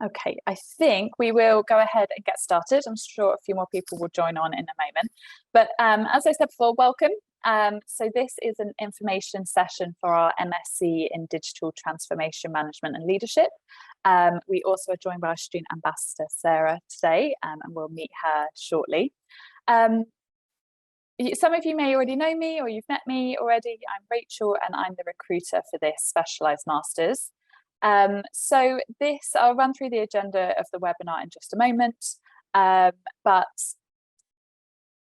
Okay, I think we will go ahead and get started. I'm sure a few more people will join on in a moment. But as I said before, welcome. So this is an information session for our MSc in Digital Transformation Management and Leadership. We also are joined by our student ambassador, Sarah, today, and we'll meet her shortly. Some of you may already know me or you've met me already. I'm Rachel and I'm the recruiter for this Specialised Masters. So I'll run through the agenda of the webinar in just a moment, but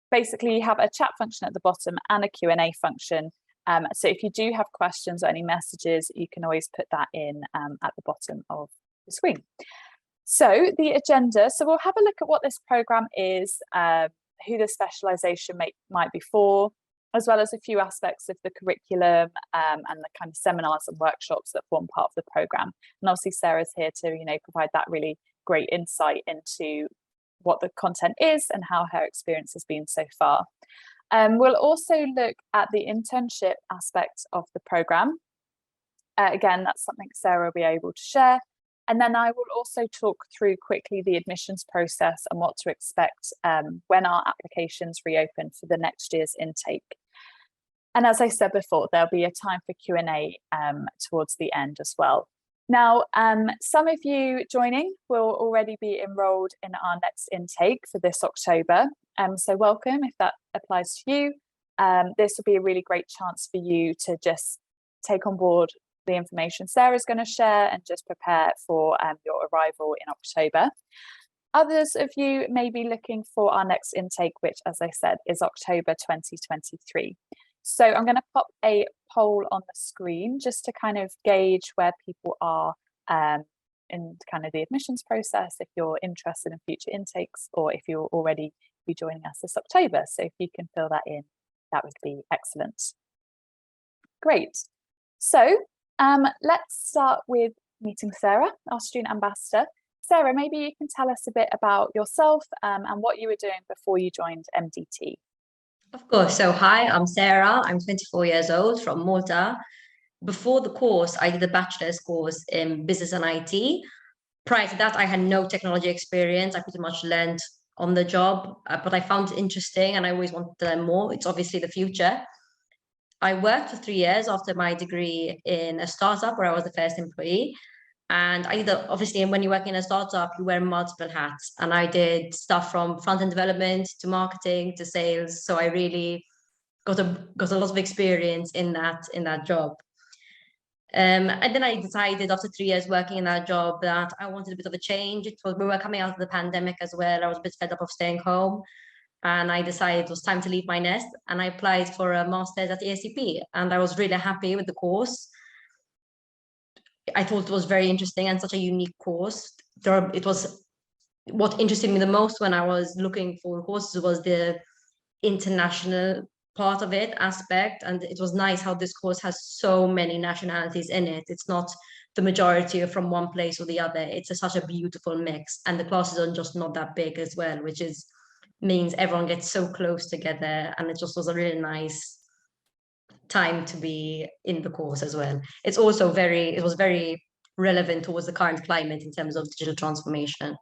basically you have a chat function at the bottom and a Q&A function. So if you do have questions or any messages, you can always put that in at the bottom of the screen. So the agenda, so we'll have a look at what this programme is, who the specialisation might be for, as well as a few aspects of the curriculum and the kind of seminars and workshops that form part of the programme. And obviously Sarah's here to, provide that really great insight into what the content is and how her experience has been so far. We'll also look at the internship aspect of the programme. Again, that's something Sarah will be able to share. And then I will also talk through quickly the admissions process and what to expect when our applications reopen for the next year's intake. And as I said before, there'll be a time for Q&A towards the end as well. Now, some of you joining will already be enrolled in our next intake for this October. So welcome if that applies to you. This will be a really great chance for you to just take on board the information Sarah's going to share and just prepare for your arrival in October. Others of you may be looking for our next intake, which, as I said, is October 2023. So I'm going to pop a poll on the screen just to kind of gauge where people are in kind of the admissions process, if you're interested in future intakes or if you'll already be joining us this October. So if you can fill that in, that would be excellent. Great. So let's start with meeting Sarah, our student ambassador. Sarah, maybe you can tell us a bit about yourself and what you were doing before you joined MDT. Of course. So hi, I'm Sarah. I'm 24 years old from Malta. Before the course, I did a bachelor's course in business and IT. Prior to that, I had no technology experience. I pretty much learned on the job, but I found it interesting and I always wanted to learn more. It's obviously the future. I worked for 3 years after my degree in a startup where I was the first employee. And obviously, when you're working in a startup, you wear multiple hats. And I did stuff from front-end development to marketing to sales. So I really got a lot of experience in that job. And then I decided after 3 years working in that job that I wanted a bit of a change. We were coming out of the pandemic as well. I was a bit fed up of staying home. And I decided it was time to leave my nest. And I applied for a master's at ESCP. And I was really happy with the course. I thought it was very interesting and such a unique course. What interested me the most when I was looking for courses was the international part of it aspect. And it was nice how this course has so many nationalities in it. It's not the majority from one place or the other. It's such a beautiful mix. And the classes are just not that big as well, which means everyone gets so close together. And it just was a really nice time to be in the course as well. It was very relevant towards the current climate in terms of digital transformation.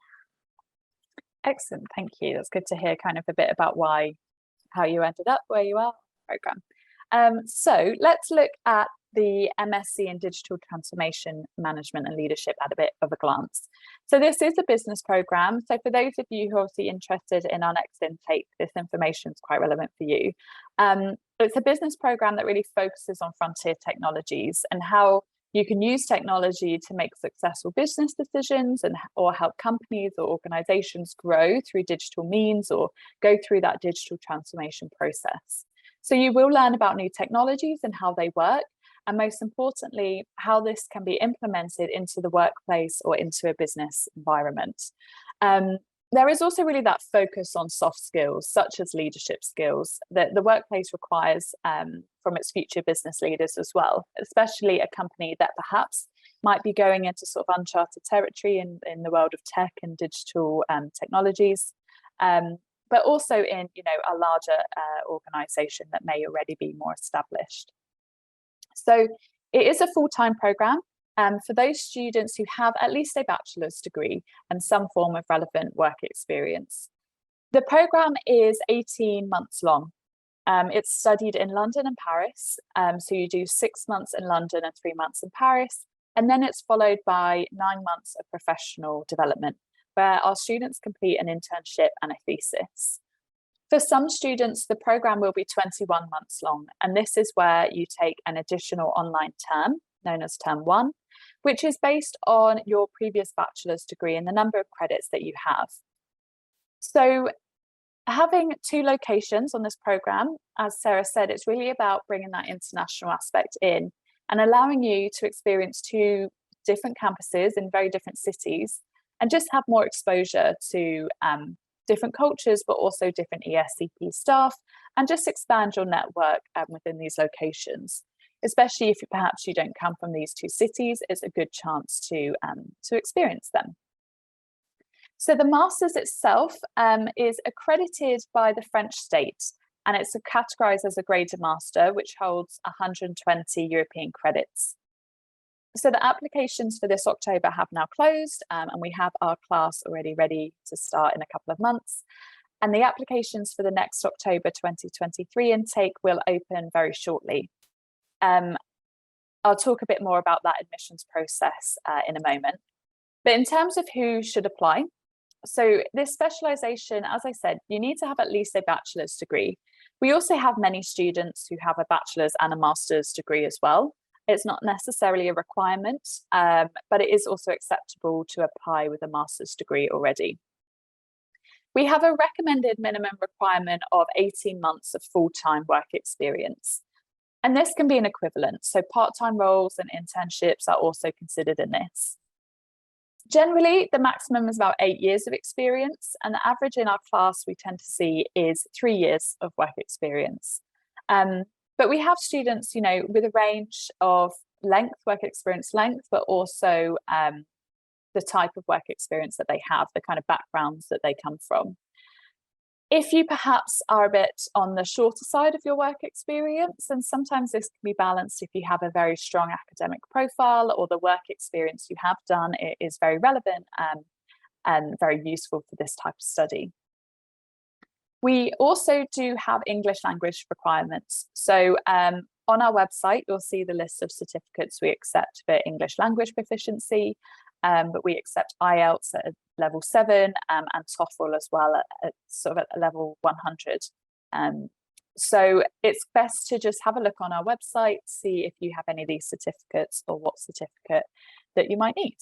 Excellent, thank you. That's good to hear kind of a bit about how you ended up where you are in the programme. So let's look at the MSc in Digital Transformation Management and Leadership at a bit of a glance. So this is a business programme. So for those of you who are obviously interested in our next intake, this information is quite relevant for you. It's a business programme that really focuses on frontier technologies and how you can use technology to make successful business decisions or help companies or organisations grow through digital means or go through that digital transformation process. So you will learn about new technologies and how they work, and most importantly, how this can be implemented into the workplace or into a business environment. There is also really that focus on soft skills, such as leadership skills, that the workplace requires from its future business leaders as well, especially a company that perhaps might be going into sort of uncharted territory in the world of tech and digital technologies, but also in a larger organisation that may already be more established. So it is a full-time programme. for those students who have at least a bachelor's degree and some form of relevant work experience. The programme is 18 months long. It's studied in London and Paris, so you do 6 months in London and 3 months in Paris, and then it's followed by 9 months of professional development, where our students complete an internship and a thesis. For some students, the programme will be 21 months long, and this is where you take an additional online term, known as Term 1, which is based on your previous bachelor's degree and the number of credits that you have. So having 2 locations on this programme, as Sarah said, it's really about bringing that international aspect in and allowing you to experience 2 different campuses in very different cities and just have more exposure to different cultures, but also different ESCP staff, and just expand your network within these locations. Especially if perhaps you don't come from these 2 cities, it's a good chance to experience them. So the Masters itself is accredited by the French state, and it's categorised as a graded master, which holds 120 European credits. So the applications for this October have now closed, and we have our class already ready to start in a couple of months. And the applications for the next October 2023 intake will open very shortly. I'll talk a bit more about that admissions process in a moment. But in terms of who should apply, so this specialisation, as I said, you need to have at least a bachelor's degree. We also have many students who have a bachelor's and a master's degree as well. It's not necessarily a requirement, but it is also acceptable to apply with a master's degree already. We have a recommended minimum requirement of 18 months of full-time work experience. And this can be an equivalent, so part-time roles and internships are also considered in this. Generally, the maximum is about 8 years of experience, and the average in our class we tend to see is 3 years of work experience. But we have students, you know, with a range of length, work experience length, but also the type of work experience that they have, the kind of backgrounds that they come from. If you perhaps are a bit on the shorter side of your work experience, then sometimes this can be balanced if you have a very strong academic profile or the work experience you have done is very relevant and very useful for this type of study. We also do have English language requirements. So on our website, you'll see the list of certificates we accept for English language proficiency, but we accept IELTS at level 7 and TOEFL as well at sort of at level 100. So it's best to just have a look on our website, see if you have any of these certificates or what certificate that you might need.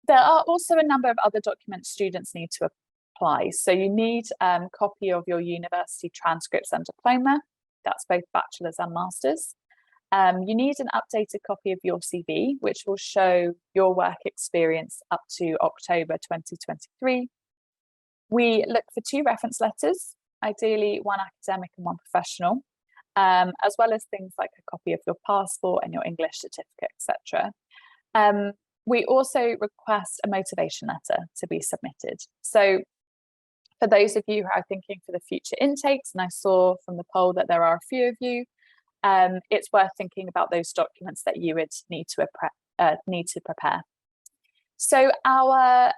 There are also a number of other documents students need to apply. So you need a copy of your university transcripts and diploma. That's both bachelor's and master's. You need an updated copy of your CV, which will show your work experience up to October 2023. We look for 2 reference letters, ideally 1 academic and 1 professional, as well as things like a copy of your passport and your English certificate, etc. We also request a motivation letter to be submitted. So for those of you who are thinking for the future intakes, and I saw from the poll that there are a few of you, it's worth thinking about those documents that you would need to prepare. So our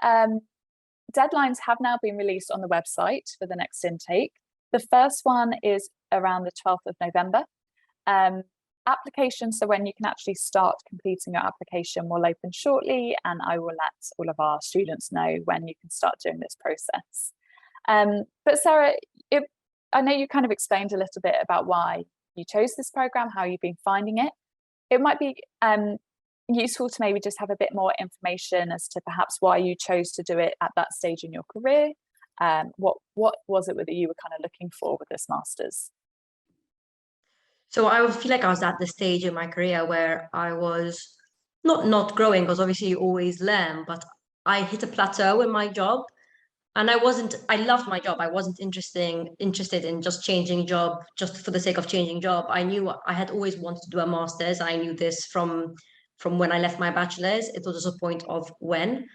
deadlines have now been released on the website for the next intake. The first one is around the 12th of November. Applications, so when you can actually start completing your application, will open shortly, and I will let all of our students know when you can start doing this process. But Sarah, I know you kind of explained a little bit about why you chose this program, how you've been finding it. It might be useful to maybe just have a bit more information as to perhaps why you chose to do it at that stage in your career. What was it that you were kind of looking for with this master's? So I feel like I was at the stage in my career where I was not growing, because obviously you always learn, but I hit a plateau in my job. And I loved my job. I wasn't interested in just changing job just for the sake of changing job. I knew I had always wanted to do a master's. I knew this from when I left my bachelor's. It was just a point of when.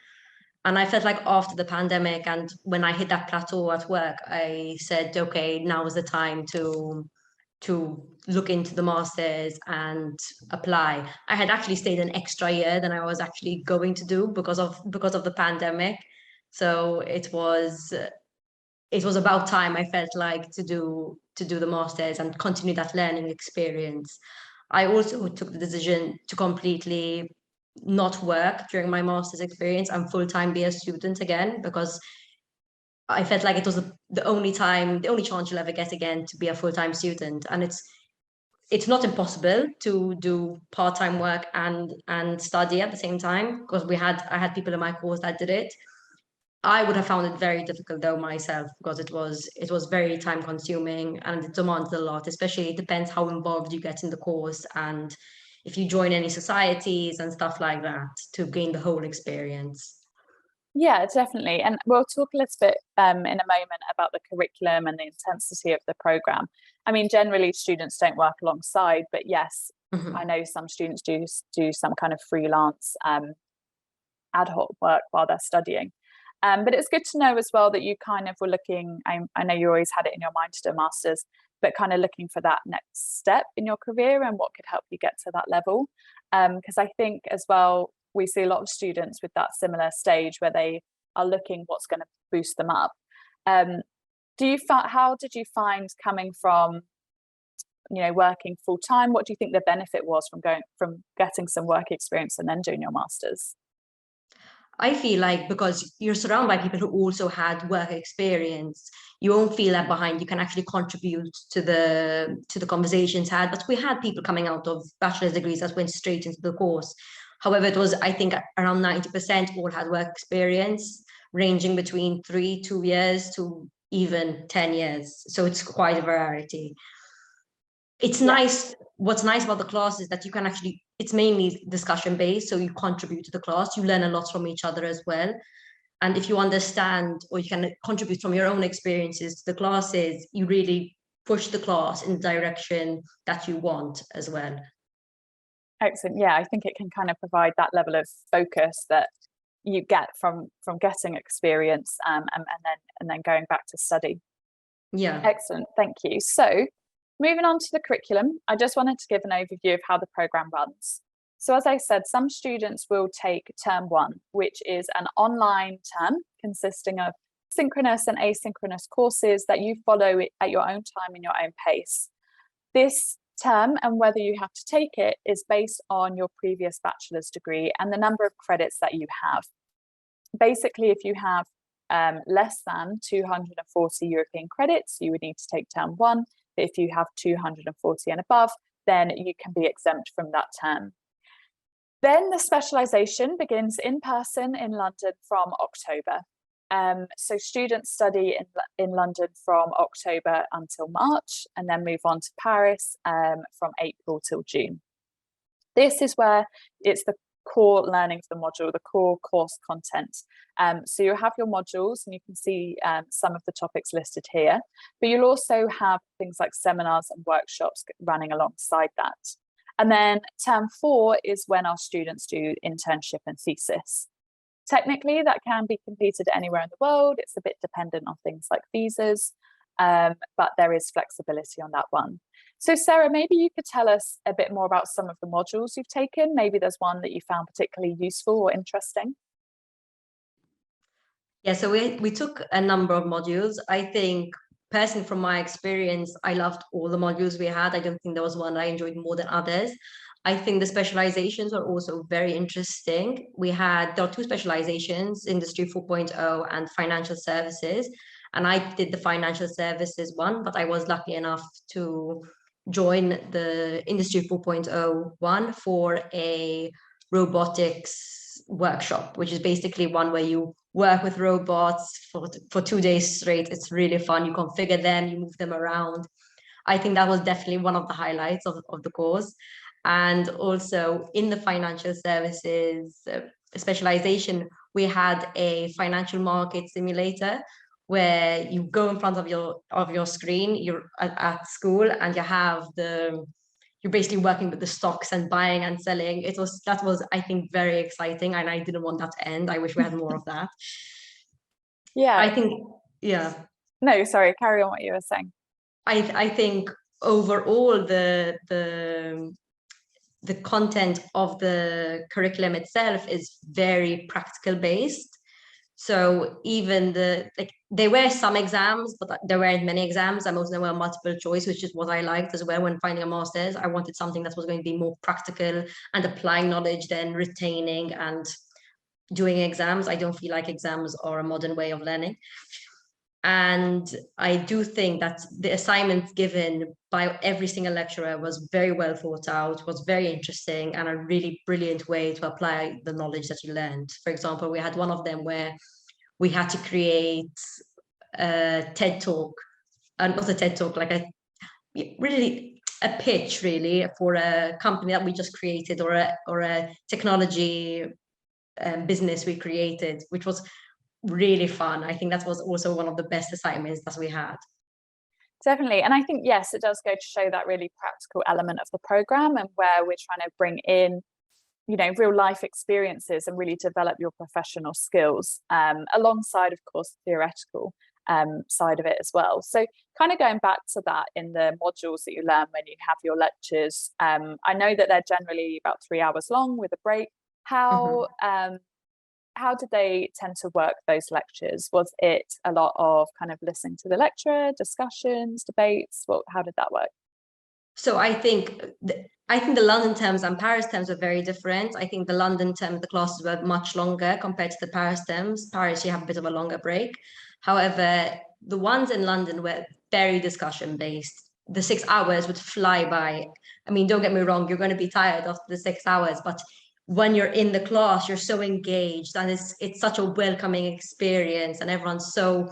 And I felt like after the pandemic and when I hit that plateau at work, I said, okay, now is the time to to look into the masters and apply. I had actually stayed an extra year than I was actually going to do because of the pandemic. So it was about time, I felt like, to do the masters and continue that learning experience. I also took the decision to completely not work during my master's experience and full-time be a student again, because I felt like it was the only chance you'll ever get again to be a full-time student. And it's not impossible to do part-time work and study at the same time, because I had people in my course that did it. I would have found it very difficult though myself, because it was very time consuming and it demands a lot, especially it depends how involved you get in the course and if you join any societies and stuff like that to gain the whole experience. Yeah, definitely. And we'll talk a little bit in a moment about the curriculum and the intensity of the program. I mean, generally students don't work alongside, but yes, I know some students do some kind of freelance ad hoc work while they're studying. But it's good to know as well that you kind of were looking, I know you always had it in your mind to do a master's, but kind of looking for that next step in your career and what could help you get to that level. Because I think as well, we see a lot of students with that similar stage where they are looking what's going to boost them up. How did you find coming from, working full time? What do you think the benefit was from getting some work experience and then doing your master's? I feel like because you're surrounded by people who also had work experience, you won't feel left behind. You can actually contribute to the conversations had. But we had people coming out of bachelor's degrees that went straight into the course. However, it was, I think, around 90% all had work experience, ranging between 2 years to even 10 years. So it's quite a variety. It's nice. What's nice about the class is that you can actually, it's mainly discussion based. So you contribute to the class, you learn a lot from each other as well. And if you understand or you can contribute from your own experiences to the classes, you really push the class in the direction that you want as well. Excellent. Yeah, I think it can kind of provide that level of focus that you get from getting experience and then going back to study. Yeah. Excellent. Thank you. So moving on to the curriculum, I just wanted to give an overview of how the program runs. So as I said, some students will take term 1, which is an online term consisting of synchronous and asynchronous courses that you follow at your own time and your own pace. This term and whether you have to take it is based on your previous bachelor's degree and the number of credits that you have. Basically, if you have less than 240 European credits, you would need to take term 1. But if you have 240 and above, then you can be exempt from that term. Then the specialisation begins in person in London from October. So students study in London from October until March and then move on to Paris from April till June. This is where it's the core learning of the module, the core course content. So you'll have your modules and you can see some of the topics listed here, but you'll also have things like seminars and workshops running alongside that. And then term 4 is when our students do internship and thesis. Technically, that can be completed anywhere in the world. It's a bit dependent on things like visas, but there is flexibility on that one. So Sarah, maybe you could tell us a bit more about some of the modules you've taken. Maybe there's one that you found particularly useful or interesting. Yeah, so we took a number of modules. I think personally, from my experience, I loved all the modules we had. I don't think there was one I enjoyed more than others. I think the specializations are also very interesting. There are 2 specializations, Industry 4.0 and Financial Services. And I did the Financial Services one, but I was lucky enough to join the Industry 4.0 one for a robotics workshop, which is basically one where you work with robots for 2 days straight. It's really fun. You configure them, you move them around. I think that was definitely one of the highlights of the course. And also in the financial services specialization, we had a financial market simulator where you go in front of your screen, you're at school, and you're basically working with the stocks and buying and selling. That was, I think, very exciting, and I didn't want that to end. I wish we had more of that. Yeah, I think, yeah. No, sorry, carry on what you were saying. I think overall, the content of the curriculum itself is very practical based. So even there were some exams, but there weren't many exams, and most of them were multiple choice, which is what I liked as well when finding a master's. I wanted something that was going to be more practical and applying knowledge than retaining and doing exams. I don't feel like exams are a modern way of learning. And I do think that the assignments given by every single lecturer was very well thought out, was very interesting, and a really brilliant way to apply the knowledge that you learned. For example, we had one of them where we had to create a TED Talk, not a TED Talk, like a pitch really for a company that we just created, or a technology business we created, which was really fun. I think that was also one of the best assignments that we had. Definitely. And I think, yes, it does go to show that really practical element of the program, and where we're trying to bring in, you know, real life experiences and really develop your professional skills, alongside, of course, the theoretical side of it as well. So kind of going back to that in the modules that you learn when you have your lectures, I know that they're generally about 3 hours long with a break. How did they tend to work those lectures? Was it a lot of kind of listening to the lecturer, discussions, debates? How did that work? So I think the London terms and Paris terms were very different. I think the London term, the classes were much longer compared to the Paris terms. Paris, you have a bit of a longer break. However, the ones in London were very discussion based. The 6 hours would fly by. I mean, don't get me wrong, you're going to be tired after the 6 hours, but when you're in the class, you're so engaged, and it's such a welcoming experience, and everyone's so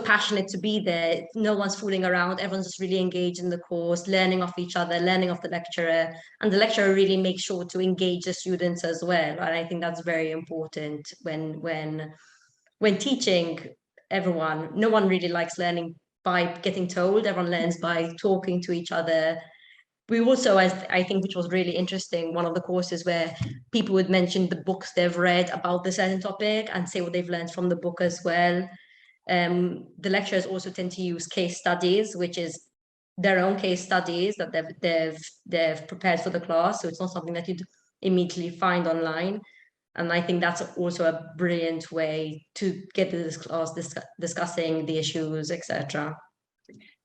passionate to be there. No one's fooling around. Everyone's just really engaged in the course, learning off each other, learning off the lecturer, and the lecturer really makes sure to engage the students as well. And I think that's very important when teaching everyone. No one really likes learning by getting told. Everyone learns by talking to each other. We also, as I think, which was really interesting, one of the courses where people would mention the books they've read about the certain topic and say what they've learned from the book as well. The lecturers also tend to use case studies, which is their own case studies that they've prepared for the class. So it's not something that you'd immediately find online. And I think that's also a brilliant way to get to this class discussing the issues, etc.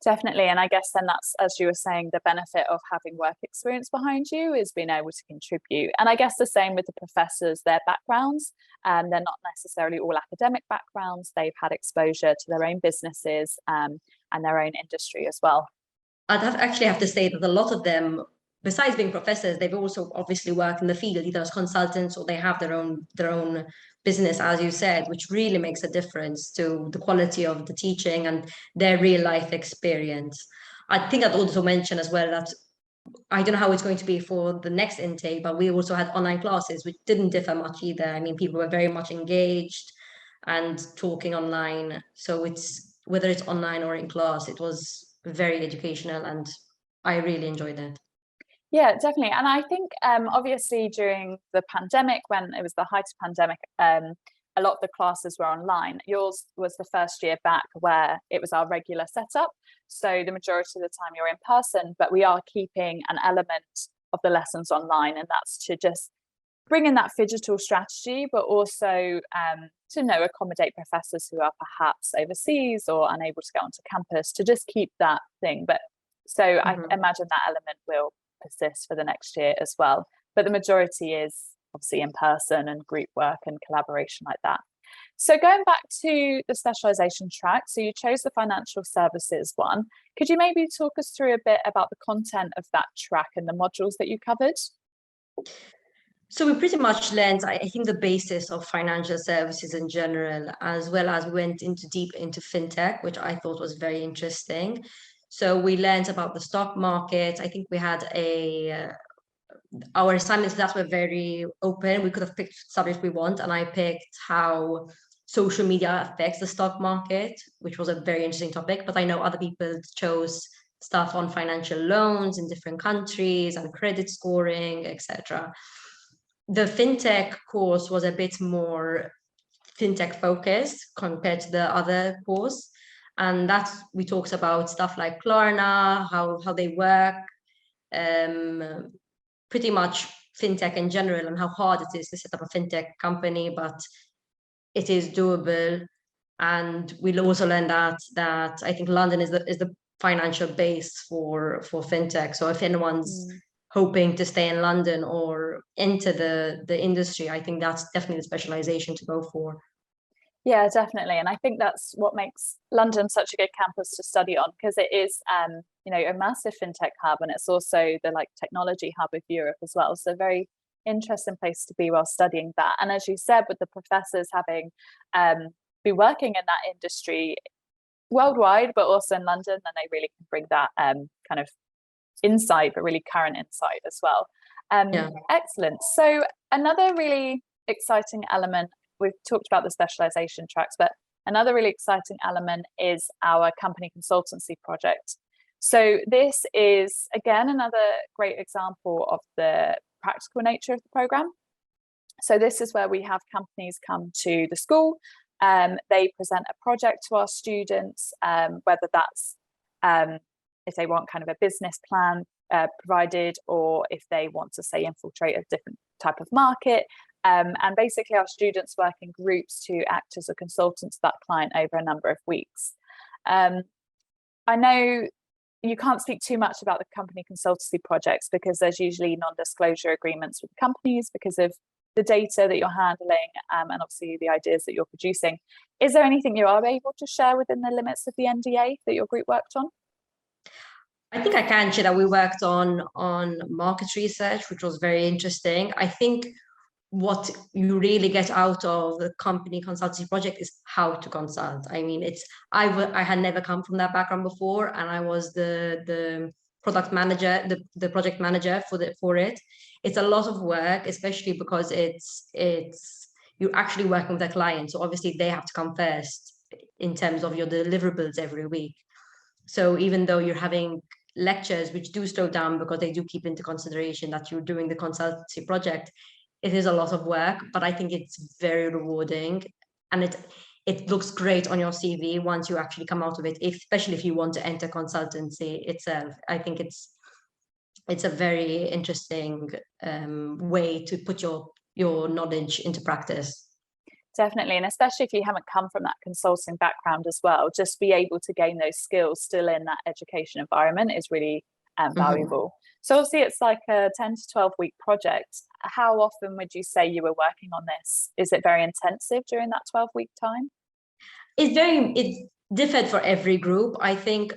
Definitely. And I guess then that's, as you were saying, the benefit of having work experience behind you is being able to contribute. And I guess the same with the professors, their backgrounds, they're not necessarily all academic backgrounds. They've had exposure to their own businesses and their own industry as well. I'd actually have to say that a lot of them, besides being professors, they've also obviously worked in the field, either as consultants or they have their own business, as you said, which really makes a difference to the quality of the teaching and their real life experience. I think I'd also mention as well that I don't know how it's going to be for the next intake, but we also had online classes, which didn't differ much either. I mean, people were very much engaged and talking online. So it's whether it's online or in class, it was very educational, and I really enjoyed it. Yeah, definitely. And I think obviously during the pandemic, when it was the height of pandemic, a lot of the classes were online. Yours was the first year back where it was our regular setup. So the majority of the time you're in person, but we are keeping an element of the lessons online, and that's to just bring in that digital strategy, but also to accommodate professors who are perhaps overseas or unable to get onto campus, to just keep that thing. But so I imagine that element will persist for the next year as well. But the majority is obviously in person and group work and collaboration like that. So going back to the specialisation track, so you chose the financial services one. Could you maybe talk us through a bit about the content of that track and the modules that you covered? So we pretty much learned, I think, the basis of financial services in general, as well as we went deep into fintech, which I thought was very interesting. So we learned about the stock market. I think we had our assignments that were very open. We could have picked subjects we want, and I picked how social media affects the stock market, which was a very interesting topic. But I know other people chose stuff on financial loans in different countries and credit scoring, etc. The fintech course was a bit more fintech focused compared to the other course. And we talked about stuff like Klarna, how they work, pretty much fintech in general, and how hard it is to set up a fintech company, but it is doable. And we'll also learn that I think London is the financial base for fintech. So if anyone's hoping to stay in London or enter the industry, I think that's definitely the specialization to go for. Yeah, definitely. And I think that's what makes London such a good campus to study on, because it is, you know, a massive fintech hub, and it's also the technology hub of Europe as well. So very interesting place to be while studying that. And as you said, with the professors having been working in that industry worldwide, but also in London, then they really can bring that kind of insight, but really current insight as well. Excellent. So another really exciting element, we've talked about the specialization tracks, but another really exciting element is our company consultancy project. So this is, again, another great example of the practical nature of the program. So this is where we have companies come to the school, they present a project to our students, whether that's if they want kind of a business plan provided, or if they want to, say, infiltrate a different type of market. And basically our students work in groups to act as a consultant to that client over a number of weeks. I know you can't speak too much about the company consultancy projects because there's usually non-disclosure agreements with companies because of the data that you're handling and obviously the ideas that you're producing. Is there anything you are able to share within the limits of the NDA that your group worked on? I think I can share that we worked on market research, which was very interesting. I think what you really get out of the company consultancy project is how to consult. I mean, I had never come from that background before, and I was the product manager, the project manager for it. It's a lot of work, especially because you're actually working with a client. So obviously they have to come first in terms of your deliverables every week. So even though you're having lectures, which do slow down because they do keep into consideration that you're doing the consultancy project, it is a lot of work, but I think it's very rewarding, and it looks great on your CV once you actually come out of it, especially if you want to enter consultancy itself. I think it's a very interesting way to put your knowledge into practice. Definitely, and especially if you haven't come from that consulting background as well, just be able to gain those skills still in that education environment is really valuable. So obviously it's like a 10 to 12 week project. How often would you say you were working on this? Is it very intensive during that 12-week time? It differed for every group. I think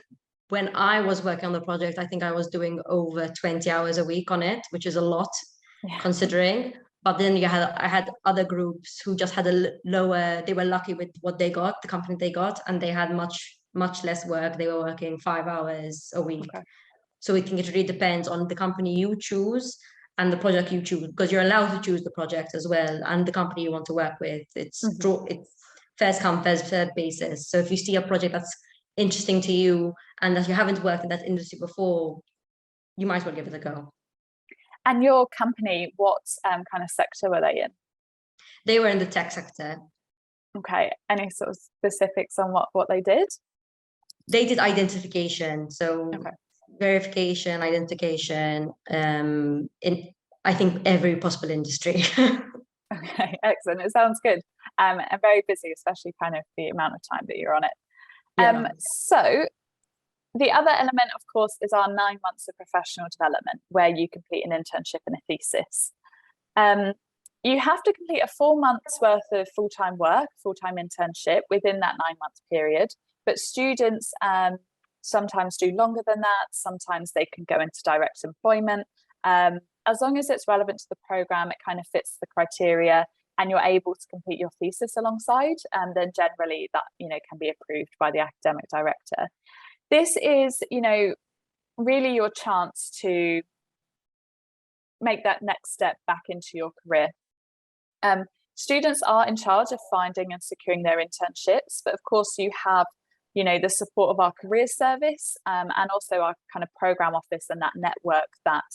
when I was working on the project, I think I was doing over 20 hours a week on it, which is a lot considering. But then I had other groups who just had a lower, they were lucky with what they got, the company they got, and they had much less work. They were working 5 hours a week. Okay. So I think it really depends on the company you choose and the project you choose, because you're allowed to choose the project as well and the company you want to work with. It's first come, first served basis. So if you see a project that's interesting to you and that you haven't worked in that industry before, you might as well give it a go. And your company, what kind of sector were they in? They were in the tech sector. Okay. Any sort of specifics on what they did? They did identification. So verification, identification, in I think every possible industry. Okay, excellent. It sounds good. And very busy, especially kind of the amount of time that you're on it. So the other element, of course, is our 9 months of professional development, where you complete an internship and a thesis. You have to complete a 4 months worth of full-time work, full-time internship within that 9-month period. But students sometimes do longer than that. Sometimes they can go into direct employment. As long as it's relevant to the program, it kind of fits the criteria and you're able to complete your thesis alongside, and then generally that, can be approved by the academic director. This is, really your chance to make that next step back into your career. Students are in charge of finding and securing their internships, but of course you have, the support of our career service and also our kind of program office and that network that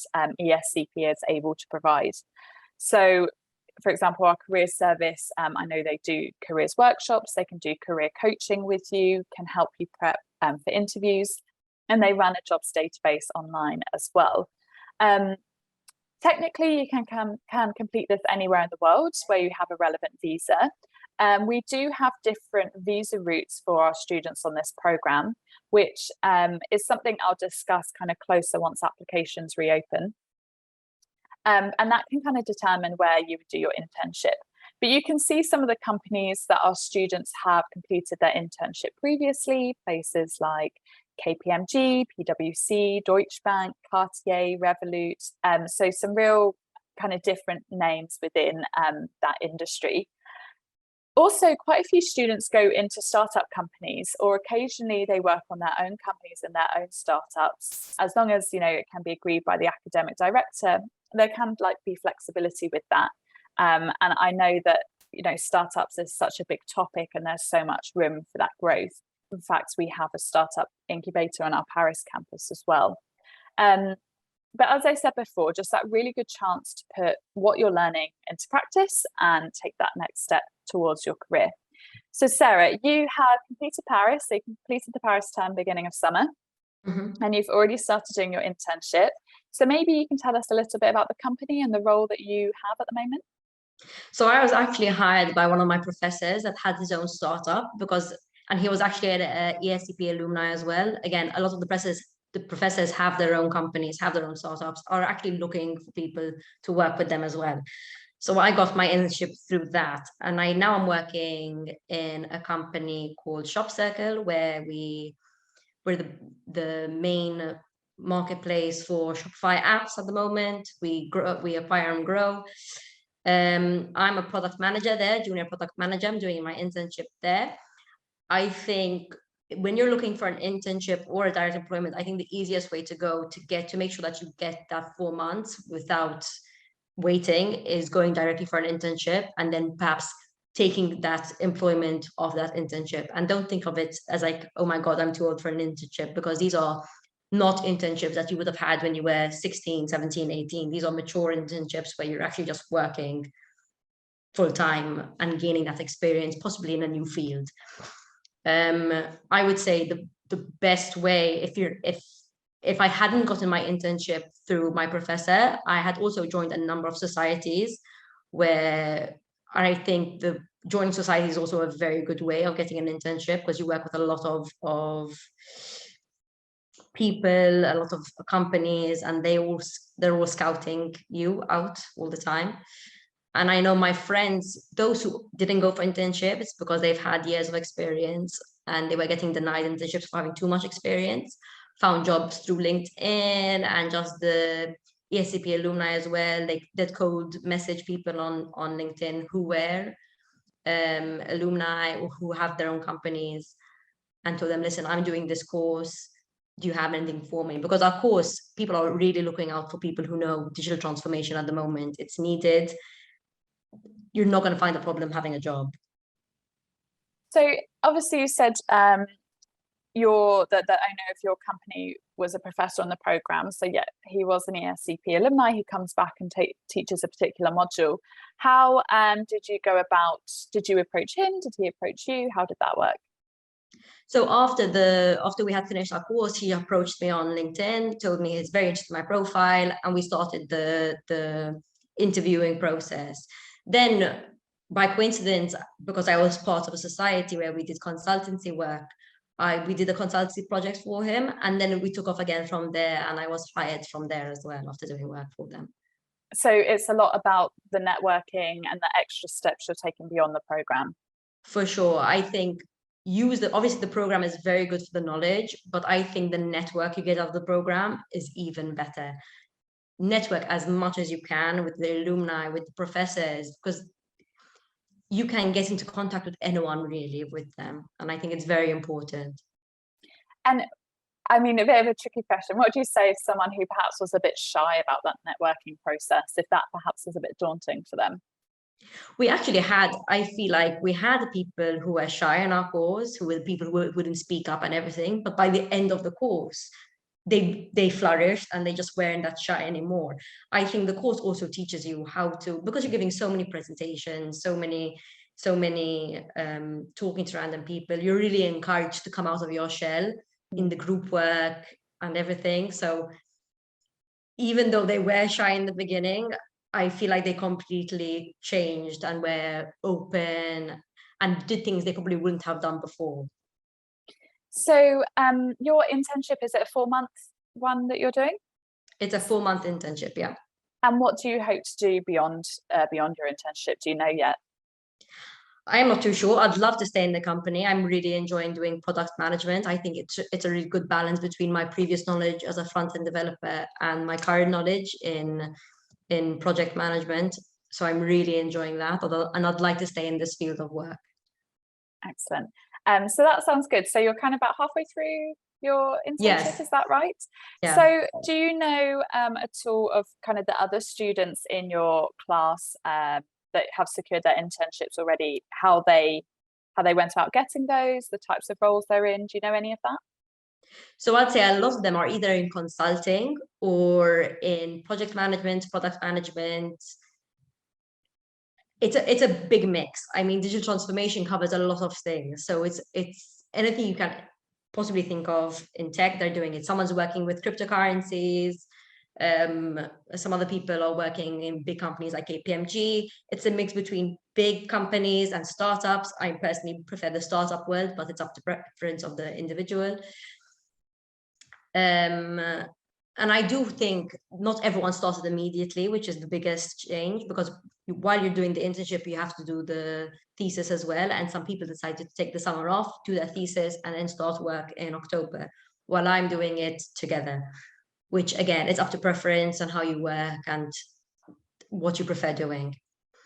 ESCP is able to provide. So for example, our career service, I know they do careers workshops, they can do career coaching with you, can help you prep for interviews, and they run a jobs database online as well. Technically, you can complete this anywhere in the world where you have a relevant visa. We do have different visa routes for our students on this programme, which is something I'll discuss kind of closer once applications reopen. And that can kind of determine where you would do your internship. But you can see some of the companies that our students have completed their internship previously, places like KPMG, PwC, Deutsche Bank, Cartier, Revolut. So some real kind of different names within that industry. Also, quite a few students go into startup companies, or occasionally they work on their own companies and their own startups. As long as, you know, it can be agreed by the academic director, there can be flexibility with that. And I know that, you know, startups is such a big topic and there's so much room for that growth. In fact, we have a startup incubator on our Paris campus as well. But as I said before, just that really good chance to put what you're learning into practice and take that next step towards your career. So Sarah, you have completed Paris, so you completed the Paris term beginning of summer, and you've already started doing your internship. So maybe you can tell us a little bit about the company and the role that you have at the moment. So I was actually hired by one of my professors that had his own startup and he was actually an ESCP alumni as well. Again, a lot of the professors have their own companies, have their own startups, are actually looking for people to work with them as well. So I got my internship through that. And now I'm working in a company called Shop Circle, where we're the main marketplace for Shopify apps at the moment. We acquire and grow. I'm a product manager there, junior product manager. I'm doing my internship there. I think when you're looking for an internship or a direct employment, I think the easiest way to go to make sure that you get that 4 months without waiting is going directly for an internship, and then perhaps taking that employment of that internship. And don't think of it as like, oh my God, I'm too old for an internship, because these are not internships that you would have had when you were 16, 17, 18. These are mature internships where you're actually just working full time and gaining that experience, possibly in a new field. I would say the best way, if I hadn't gotten my internship through my professor, I had also joined a number of societies where I think the joining society is also a very good way of getting an internship, because you work with a lot of people, a lot of companies, and they're all scouting you out all the time. And I know my friends, those who didn't go for internships because they've had years of experience and they were getting denied internships for having too much experience, found jobs through LinkedIn and just the ESCP alumni as well. They did cold message people on LinkedIn who were alumni or who have their own companies, and told them, listen, I'm doing this course. Do you have anything for me? Because our course, people are really looking out for people who know digital transformation at the moment. It's needed. You're not going to find a problem having a job. So obviously you said that I know of your company was a professor on the program. So yeah, he was an ESCP alumni. He comes back and teaches a particular module. How did you go about? Did you approach him? Did he approach you? How did that work? So after we had finished our course, he approached me on LinkedIn, told me he's very interested in my profile, and we started the interviewing process. Then, by coincidence, because I was part of a society where we did consultancy work, we did a consultancy project for him, and then we took off again from there, and I was hired from there as well after doing work for them. So it's a lot about the networking and the extra steps you're taking beyond the program. For sure. I think obviously the program is very good for the knowledge, but I think the network you get out of the program is even better. Network as much as you can with the alumni, with the professors, because you can get into contact with anyone really with them. And I think it's very important. And I mean, a bit of a tricky question. What do you say if someone who perhaps was a bit shy about that networking process, if that perhaps is a bit daunting for them? I feel like we had people who were shy in our course, who were people who wouldn't speak up and everything. But by the end of the course, they flourished and they just weren't that shy anymore. I think the course also teaches you how to, because you're giving so many presentations, so many talking to random people, you're really encouraged to come out of your shell in the group work and everything. So even though they were shy in the beginning, I feel like they completely changed and were open and did things they probably wouldn't have done before. So your internship, is it a 4-month one that you're doing? It's a 4-month internship, yeah. And what do you hope to do beyond your internship? Do you know yet? I'm not too sure. I'd love to stay in the company. I'm really enjoying doing product management. I think it's a really good balance between my previous knowledge as a front-end developer and my current knowledge in project management. So I'm really enjoying that, and I'd like to stay in this field of work. Excellent. So that sounds good. So you're kind of about halfway through your internship, Yes. Is that right? Yeah. So do you know at all of kind of the other students in your class that have secured their internships already, how they went about getting those, the types of roles they're in? Do you know any of that? So I'd say a lot of them are either in consulting or in project management, product management. It's a big mix. I mean, digital transformation covers a lot of things. So it's anything you can possibly think of in tech, they're doing it. Someone's working with cryptocurrencies. Some other people are working in big companies like KPMG. It's a mix between big companies and startups. I personally prefer the startup world, but it's up to preference of the individual. And I do think not everyone started immediately, which is the biggest change, because while you're doing the internship, you have to do the thesis as well. And some people decided to take the summer off, do their thesis, and then start work in October, while I'm doing it together, which again, it's up to preference and how you work and what you prefer doing.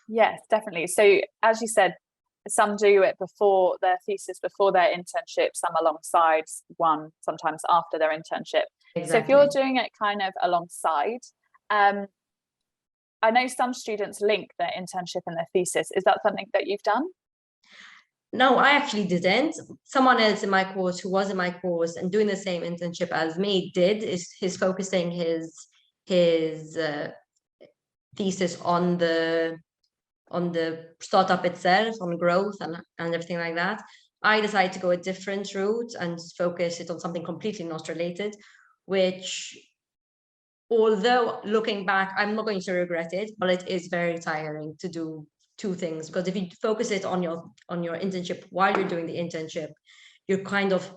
Yes, definitely. So as you said, some do it before their thesis, before their internship, some alongside, one sometimes after their internship. Exactly. So if you're doing it kind of alongside, I know some students link their internship and their thesis. Is that something that you've done? No, I actually didn't. Someone else in my course who was in my course and doing the same internship as me is focusing his thesis on the startup itself, on growth and everything like that. I decided to go a different route and focus it on something completely not related, which, although looking back, I'm not going to regret it, but it is very tiring to do two things, because if you focus it on your internship while you're doing the internship, you're kind of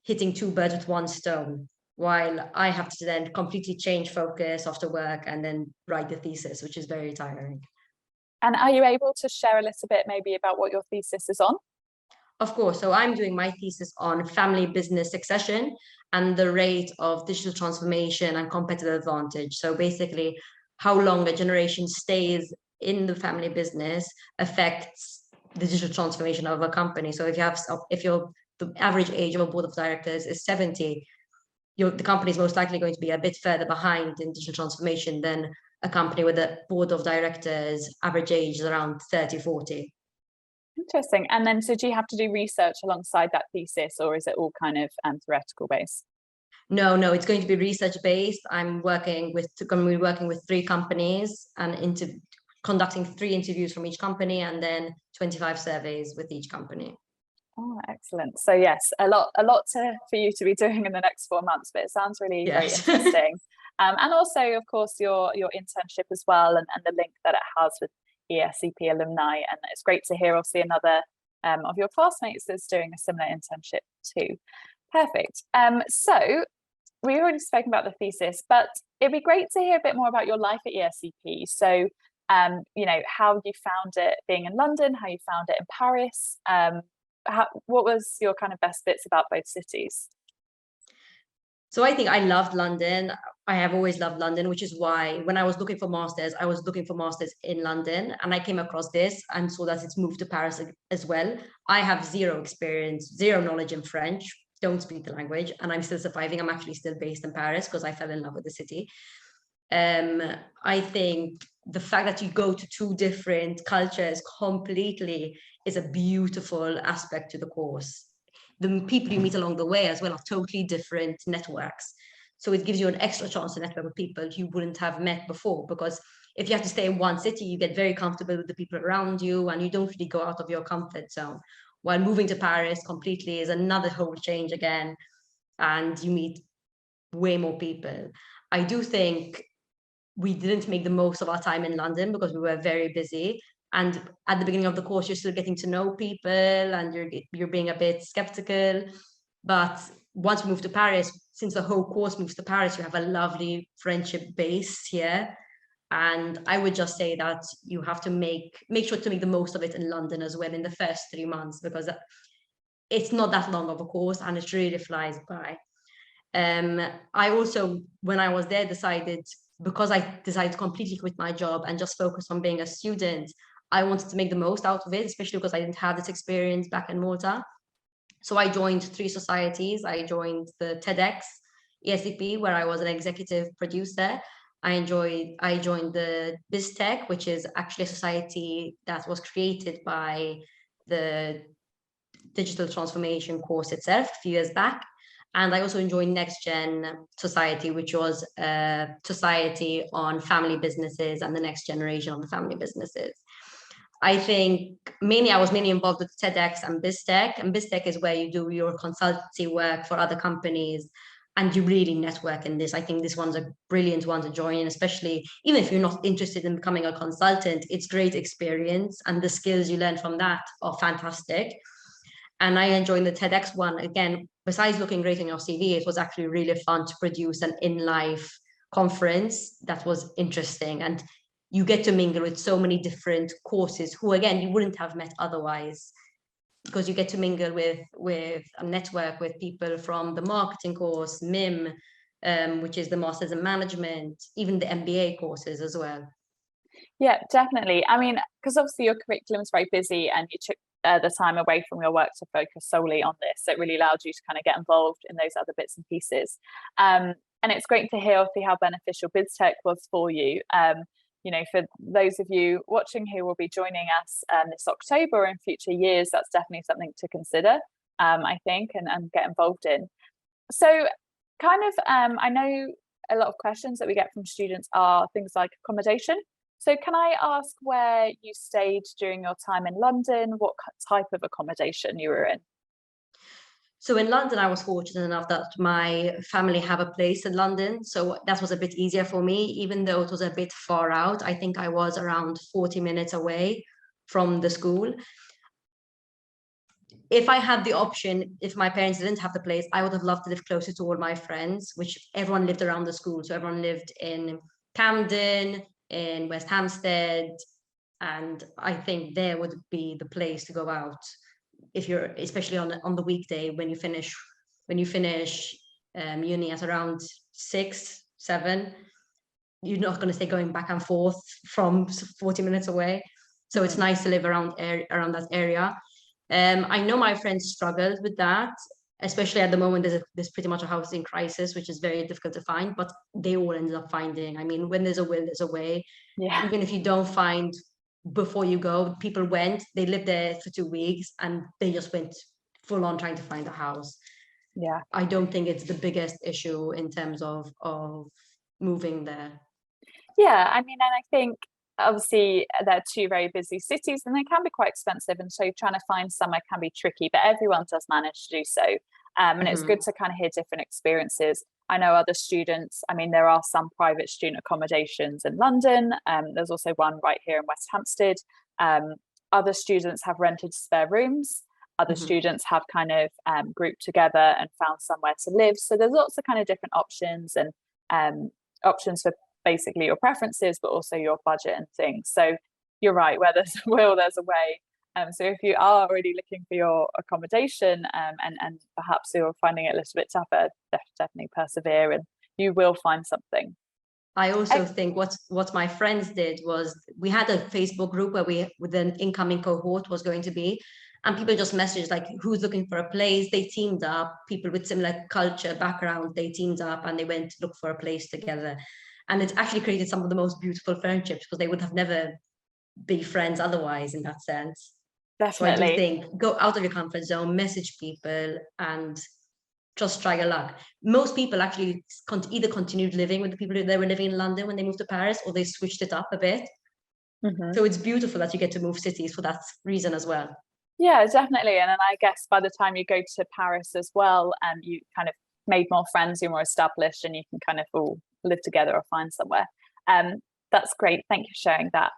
hitting two birds with one stone, while I have to then completely change focus after work and then write the thesis, which is very tiring. And are you able to share a little bit maybe about what your thesis is on? Of course. So I'm doing my thesis on family business succession and the rate of digital transformation and competitive advantage. So basically, how long a generation stays in the family business affects the digital transformation of a company. So if the average age of a board of directors is 70, the company is most likely going to be a bit further behind in digital transformation than a company with a board of directors average age is around 30, 40. Interesting. And then, so do you have to do research alongside that thesis, or is it all kind of theoretical based? No, it's going to be research based. I'm going to be working with 3 companies and conducting 3 interviews from each company, and then 25 surveys with each company. Oh, excellent. So yes, a lot for you to be doing in the next 4 months, but it sounds really very interesting. And also, of course, your internship as well, and the link that it has with ESCP alumni. And it's great to hear, obviously, another of your classmates that's doing a similar internship too. Perfect. So we already spoken about the thesis, but it'd be great to hear a bit more about your life at ESCP. So, you know, how you found it being in London, how you found it in Paris. What was your kind of best bits about both cities? So I think I loved London. I have always loved London, which is why when I was looking for masters, I was looking for masters in London, and I came across this and saw that it's moved to Paris as well. I have zero experience, zero knowledge in French, don't speak the language, and I'm still surviving. I'm actually still based in Paris because I fell in love with the city. I think the fact that you go to 2 different cultures completely is a beautiful aspect to the course. the people you meet along the way as well are totally different networks. So it gives you an extra chance to network with people you wouldn't have met before, because if you have to stay in one city, you get very comfortable with the people around you and you don't really go out of your comfort zone. While moving to Paris completely is another whole change again, and you meet way more people. I do think we didn't make the most of our time in London because we were very busy. And at the beginning of the course, you're still getting to know people and you're being a bit skeptical. But once we moved to Paris, since the whole course moves to Paris, you have a lovely friendship base here. And I would just say that you have to make sure to make the most of it in London as well in the first 3 months, because it's not that long of a course and it really flies by. I also, when I was there, because I decided to completely quit my job and just focus on being a student, I wanted to make the most out of it, especially because I didn't have this experience back in Malta. So I joined 3 societies. I joined the TEDx ESCP, where I was an executive producer. I joined the BizTech, which is actually a society that was created by the digital transformation course itself a few years back. And I also joined Next Gen Society, which was a society on family businesses and the next generation of the family businesses. I think I was mainly involved with TEDx and BizTech. And BizTech is where you do your consultancy work for other companies and you really network in this. I think this one's a brilliant one to join, especially even if you're not interested in becoming a consultant. It's great experience and the skills you learn from that are fantastic. And I enjoyed the TEDx one. Again, besides looking great on your CV, it was actually really fun to produce an in-life conference that was interesting. And you get to mingle with so many different courses who, again, you wouldn't have met otherwise, because you get to mingle with a network with people from the marketing course, MIM, which is the Masters in Management, even the MBA courses as well. Yeah, definitely. I mean, because obviously your curriculum is very busy and you took the time away from your work to focus solely on this. So it really allowed you to kind of get involved in those other bits and pieces. And it's great to hear obviously how beneficial BizTech was for you. You know, for those of you watching who will be joining us this October or in future years, that's definitely something to consider, I think, and get involved in. So kind of, I know a lot of questions that we get from students are things like accommodation. So can I ask where you stayed during your time in London, what type of accommodation you were in? So in London, I was fortunate enough that my family have a place in London. So that was a bit easier for me, even though it was a bit far out. I think I was around 40 minutes away from the school. If I had the option, if my parents didn't have the place, I would have loved to live closer to all my friends, which everyone lived around the school. So everyone lived in Camden, in West Hampstead, and I think there would be the place to go out if you're, especially on the weekday when you finish uni at around 6, 7. You're not going to stay going back and forth from 40 minutes away. So it's nice to live around that area. I know my friends struggled with that, especially at the moment. There's pretty much a housing crisis, which is very difficult to find, but they all ended up finding. I mean, when there's a will, there's a way. Yeah. Even if you don't find before you go, people they lived there for 2 weeks and they just went full on trying to find a house. Yeah. I don't think it's the biggest issue in terms of moving there. Yeah, I mean, and I think obviously they're 2 very busy cities and they can be quite expensive, and so trying to find somewhere can be tricky, but everyone does manage to do so. And it's good to kind of hear different experiences. I know other students, I mean, there are some private student accommodations in London. There's also one right here in West Hampstead. Other students have rented spare rooms. Other students have kind of grouped together and found somewhere to live. So there's lots of kind of different options, and options for basically your preferences, but also your budget and things. So you're right, where there's a will, there's a way. So if you are already looking for your accommodation and perhaps you're finding it a little bit tougher, definitely persevere and you will find something. I also think what my friends did was, we had a Facebook group where with an incoming cohort was going to be, and people just messaged like, who's looking for a place? They teamed up, people with similar culture background, they teamed up and they went to look for a place together. And it actually created some of the most beautiful friendships, because they would have never been friends otherwise in that sense. So I do Definitely. think go out of your comfort zone, message people, and just try your luck. Most people actually either continued living with the people that were living in London when they moved to Paris, or they switched it up a bit. So it's beautiful that you get to move cities for that reason as well. Yeah, definitely. And then I guess by the time you go to Paris as well, you kind of made more friends, you're more established, and you can kind of all live together or find somewhere. That's great. Thank you for sharing that.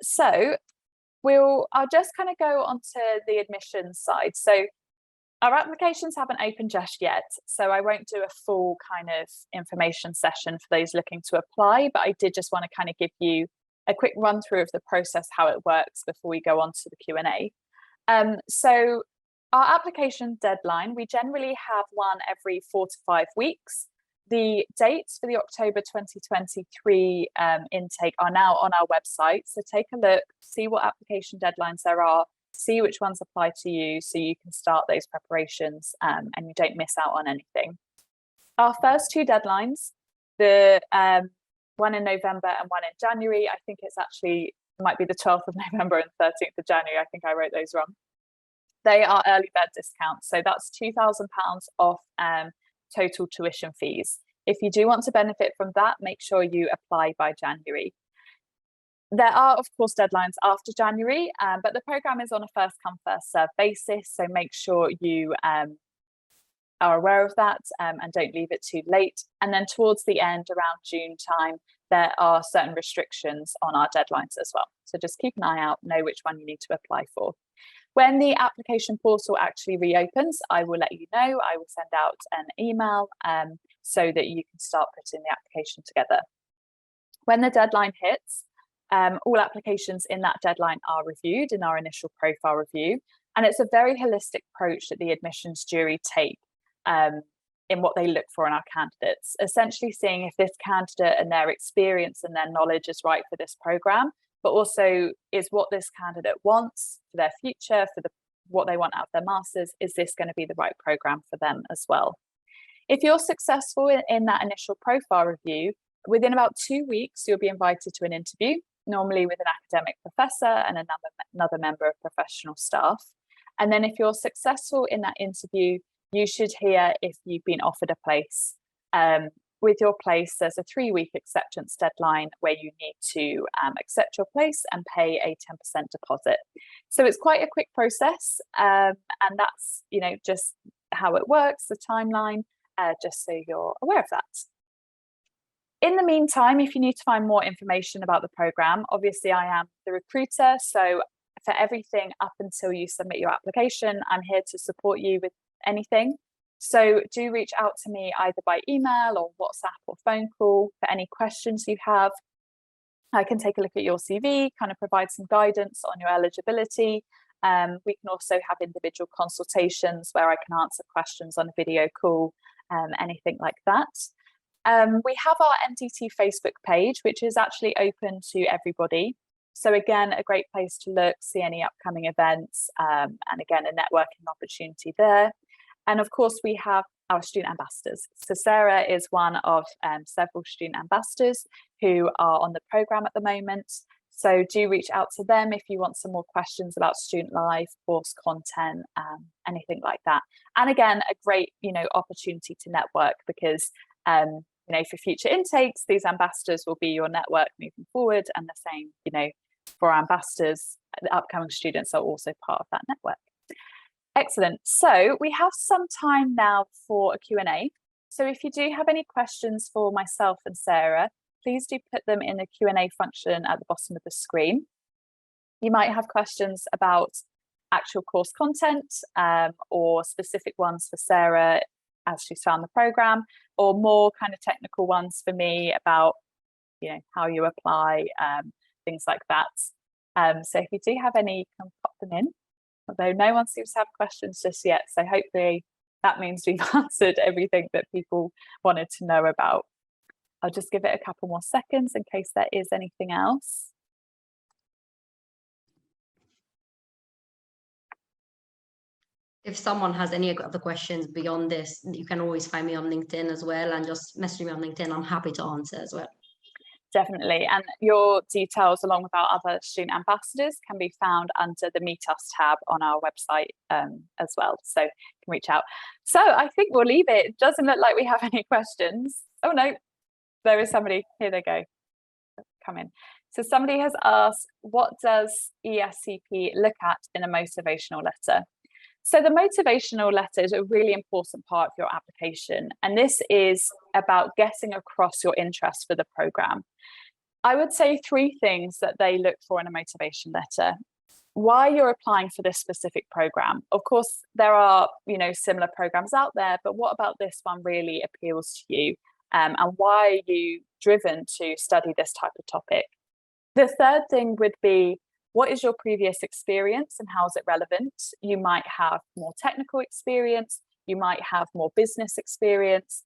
So I'll just kind of go onto the admissions side. So our applications haven't opened just yet, so I won't do a full kind of information session for those looking to apply, but I did just want to kind of give you a quick run through of the process, how it works before we go on to the Q&A. So our application deadline, we generally have one every 4 to 5 weeks. The dates for the October 2023 intake are now on our website. So take a look, see what application deadlines there are, see which ones apply to you so you can start those preparations and you don't miss out on anything. Our first two deadlines, the one in November and one in January, I think it's actually might be the 12th of November and 13th of January. I think I wrote those wrong. They are early bird discounts. So that's £2,000 off total tuition fees. If you do want to benefit from that, make sure you apply by January. There are, of course, deadlines after January, but the programme is on a first come, first serve basis. So make sure you are aware of that and don't leave it too late. And then towards the end, around June time, there are certain restrictions on our deadlines as well. So just keep an eye out, know which one you need to apply for. When the application portal actually reopens, I will let you know. I will send out an email so that you can start putting the application together. When the deadline hits, all applications in that deadline are reviewed in our initial profile review. And it's a very holistic approach that the admissions jury take in what they look for in our candidates, essentially seeing if this candidate and their experience and their knowledge is right for this programme, but also is what this candidate wants for their future, for what they want out of their masters, is this going to be the right programme for them as well? If you're successful in that initial profile review, within about 2 weeks, you'll be invited to an interview, normally with an academic professor and another member of professional staff. And then if you're successful in that interview, you should hear if you've been offered a place. With your place, there's a 3-week acceptance deadline where you need to accept your place and pay a 10% deposit. So it's quite a quick process, and that's just how it works, the timeline, just so you're aware of that. In the meantime, if you need to find more information about the programme, obviously I am the recruiter, so for everything up until you submit your application, I'm here to support you with anything. So do reach out to me either by email or WhatsApp or phone call for any questions you have. I can take a look at your CV, kind of provide some guidance on your eligibility. We can also have individual consultations where I can answer questions on a video call, anything like that. We have our MDT Facebook page, which is actually open to everybody. So again, a great place to look, see any upcoming events, and again, a networking opportunity there. And of course, we have our student ambassadors. So Sarah is one of several student ambassadors who are on the programme at the moment. So do reach out to them if you want some more questions about student life, course content, anything like that. And again, a great opportunity to network because for future intakes, these ambassadors will be your network moving forward, and the same for our ambassadors, the upcoming students are also part of that network. Excellent. So we have some time now for a Q&A. So if you do have any questions for myself and Sarah, please do put them in the Q&A function at the bottom of the screen. You might have questions about actual course content or specific ones for Sarah as she's found the programme, or more kind of technical ones for me about how you apply, things like that. So if you do have any, you can pop them in. Although no one seems to have questions just yet, so hopefully that means we've answered everything that people wanted to know about. I'll just give it a couple more seconds in case there is anything else. If someone has any other questions beyond this, you can always find me on LinkedIn as well, and just message me on LinkedIn. I'm happy to answer as well. Definitely. And your details, along with our other student ambassadors, can be found under the Meet Us tab on our website as well. So you can reach out. So I think we'll leave it. It doesn't look like we have any questions. Oh, no, there is somebody. Here they go. Come in. So somebody has asked, what does ESCP look at in a motivational letter? So the motivational letter is a really important part of your application, and this is about getting across your interest for the program. I would say 3 things that they look for in a motivation letter. Why you're applying for this specific program. Of course, there are, similar programs out there, but what about this one really appeals to you? And why are you driven to study this type of topic? The third thing would be, what is your previous experience and how is it relevant? You might have more technical experience, you might have more business experience,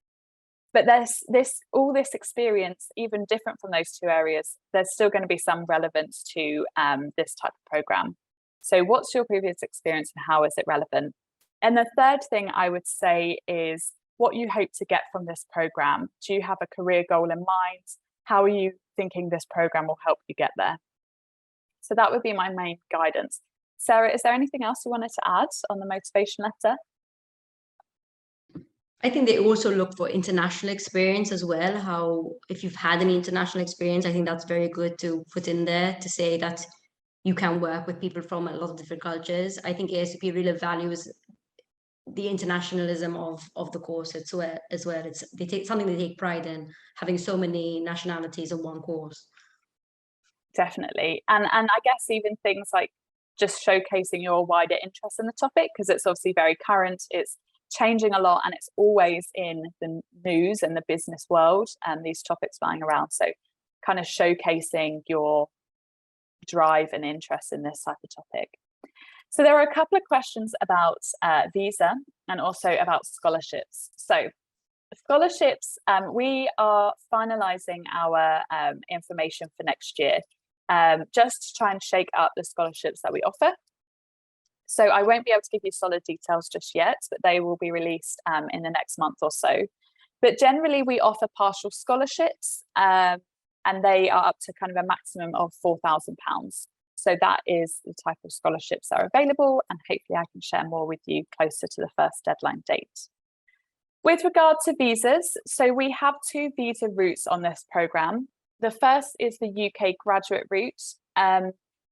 but there's all this experience, even different from those 2 areas, there's still going to be some relevance to this type of program. So what's your previous experience and how is it relevant? And the third thing I would say is what you hope to get from this program. Do you have a career goal in mind? How are you thinking this program will help you get there? So that would be my main guidance. Sarah, is there anything else you wanted to add on the motivation letter? I think they also look for international experience as well. How, if you've had any international experience, I think that's very good to put in there to say that you can work with people from a lot of different cultures. I think ASCP really values the internationalism of the course as well. It's something they take pride in, having so many nationalities in one course. Definitely. And I guess even things like just showcasing your wider interest in the topic, because it's obviously very current, it's changing a lot, and it's always in the news and the business world, and these topics flying around. So kind of showcasing your drive and interest in this type of topic. So there are a couple of questions about visa and also about scholarships. So scholarships, we are finalising our information for next year, just to try and shake up the scholarships that we offer. So I won't be able to give you solid details just yet, but they will be released in the next month or so. But generally we offer partial scholarships, and they are up to kind of a maximum of £4,000. So that is the type of scholarships that are available, and hopefully I can share more with you closer to the first deadline date. With regard to visas, so we have 2 visa routes on this programme. The first is the UK graduate route.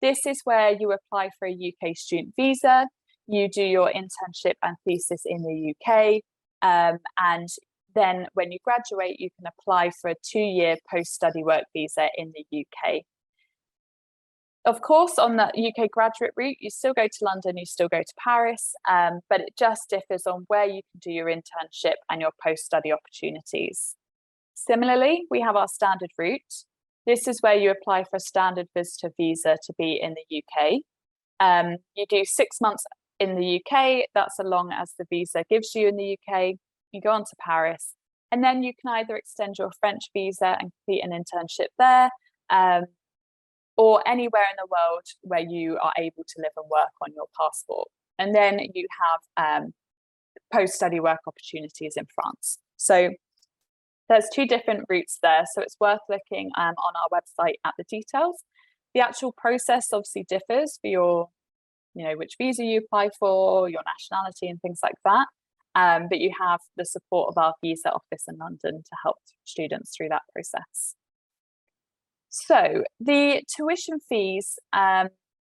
This is where you apply for a UK student visa, you do your internship and thesis in the UK, and then when you graduate, you can apply for a 2-year post-study work visa in the UK. Of course, on the UK graduate route, you still go to London, you still go to Paris, but it just differs on where you can do your internship and your post-study opportunities. Similarly, we have our standard route. This is where you apply for a standard visitor visa to be in the UK. You do 6 months in the UK, that's as long as the visa gives you in the UK. You go on to Paris, and then you can either extend your French visa and complete an internship there, or anywhere in the world where you are able to live and work on your passport. And then you have post-study work opportunities in France. So there's 2 different routes there. So it's worth looking on our website at the details. The actual process obviously differs for your, which visa you apply for, your nationality and things like that. But you have the support of our visa office in London to help students through that process. So the tuition fees,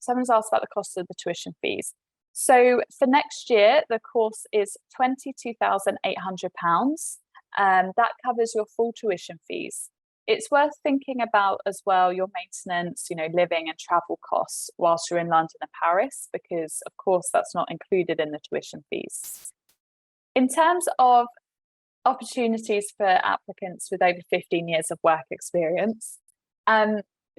someone's asked about the cost of the tuition fees. So for next year, the course is £22,800. That covers your full tuition fees. It's worth thinking about as well your maintenance, living and travel costs whilst you're in London and Paris, because of course that's not included in the tuition fees. In terms of opportunities for applicants with over 15 years of work experience,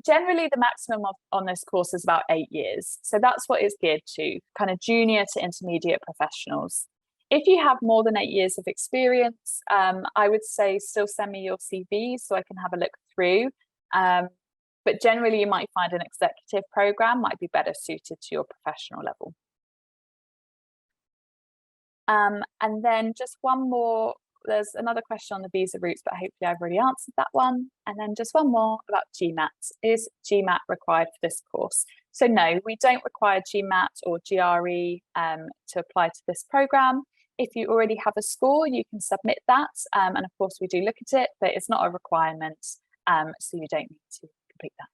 generally the maximum on this course is about 8 years. So that's what it's geared to, kind of junior to intermediate professionals. If you have more than 8 years of experience, I would say still send me your CV so I can have a look through. But generally you might find an executive program might be better suited to your professional level. And then just one more there's another question on the visa routes, but hopefully I've already answered that one. And then just one more about GMAT. Is GMAT required for this course? So no, we don't require GMAT or GRE to apply to this programme. If you already have a score, you can submit that. And of course, we do look at it, but it's not a requirement. So you don't need to complete that.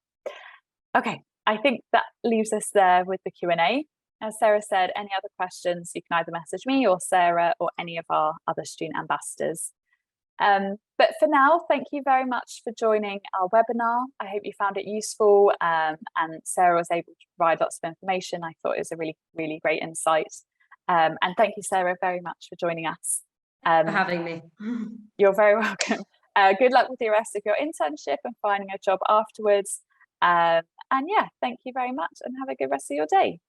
Okay, I think that leaves us there with the Q&A. As Sarah said, any other questions, you can either message me or Sarah or any of our other student ambassadors. But for now, thank you very much for joining our webinar. I hope you found it useful, and Sarah was able to provide lots of information. I thought it was a really, really great insight. And thank you, Sarah, very much for joining us. For having me. You're very welcome. Good luck with the rest of your internship and finding a job afterwards. And yeah, thank you very much and have a good rest of your day.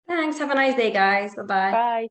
Thanks. Have a nice day, guys. Bye-bye. Bye.